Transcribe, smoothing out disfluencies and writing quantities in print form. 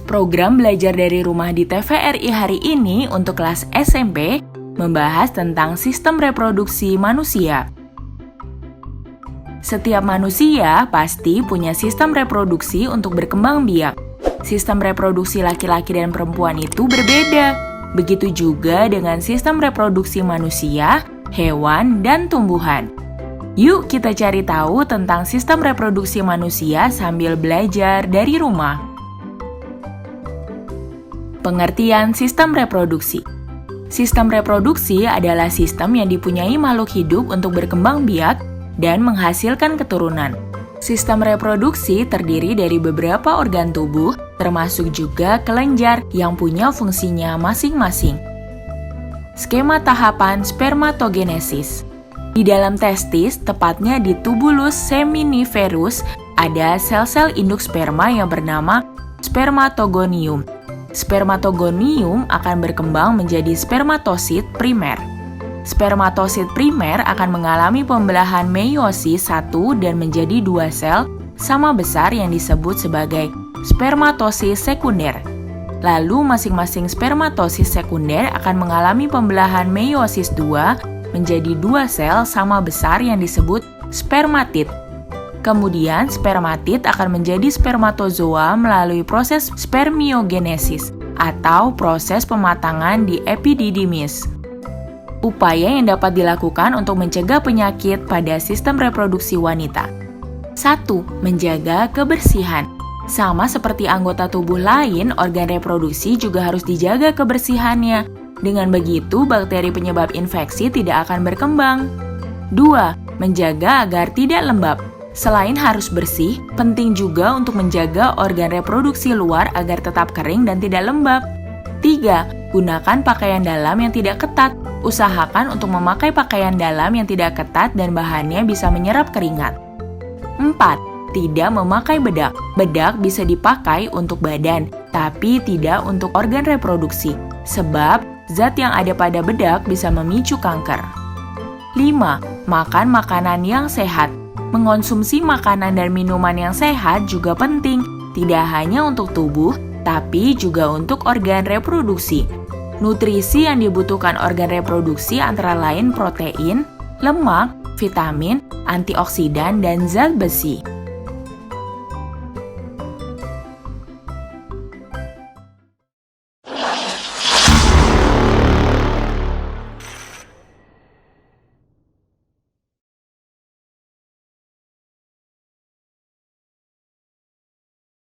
Program belajar dari rumah di TVRI hari ini untuk kelas SMP membahas tentang sistem reproduksi manusia. Setiap manusia pasti punya sistem reproduksi untuk berkembang biak. Sistem reproduksi laki-laki dan perempuan itu berbeda. Begitu juga dengan sistem reproduksi manusia, hewan, dan tumbuhan. Yuk kita cari tahu tentang sistem reproduksi manusia sambil belajar dari rumah. Pengertian sistem reproduksi. Sistem reproduksi adalah sistem yang dipunyai makhluk hidup untuk berkembang biak dan menghasilkan keturunan. Sistem reproduksi terdiri dari beberapa organ tubuh, termasuk juga kelenjar yang punya fungsinya masing-masing. Skema tahapan spermatogenesis. Di dalam testis, tepatnya di tubulus seminiferus, ada sel-sel induk sperma yang bernama spermatogonium. Spermatogonium akan berkembang menjadi spermatosit primer. Spermatosit primer akan mengalami pembelahan meiosis 1 dan menjadi 2 sel sama besar yang disebut sebagai spermatosis sekunder. Lalu masing-masing spermatosis sekunder akan mengalami pembelahan meiosis 2 menjadi 2 sel sama besar yang disebut spermatid. Kemudian spermatid akan menjadi spermatozoa melalui proses spermiogenesis atau proses pematangan di epididymis. Upaya yang dapat dilakukan untuk mencegah penyakit pada sistem reproduksi wanita. 1. Menjaga kebersihan. Sama seperti anggota tubuh lain, organ reproduksi juga harus dijaga kebersihannya. Dengan begitu, bakteri penyebab infeksi tidak akan berkembang. 2. Menjaga agar tidak lembab. Selain harus bersih, penting juga untuk menjaga organ reproduksi luar agar tetap kering dan tidak lembab. 3. Gunakan pakaian dalam yang tidak ketat. Usahakan untuk memakai pakaian dalam yang tidak ketat dan bahannya bisa menyerap keringat. 4. Tidak memakai bedak. Bedak bisa dipakai untuk badan, tapi tidak untuk organ reproduksi, sebab zat yang ada pada bedak bisa memicu kanker. 5. Makan makanan yang sehat. Mengonsumsi makanan dan minuman yang sehat juga penting, tidak hanya untuk tubuh, tapi juga untuk organ reproduksi. Nutrisi yang dibutuhkan organ reproduksi antara lain protein, lemak, vitamin, antioksidan, dan zat besi.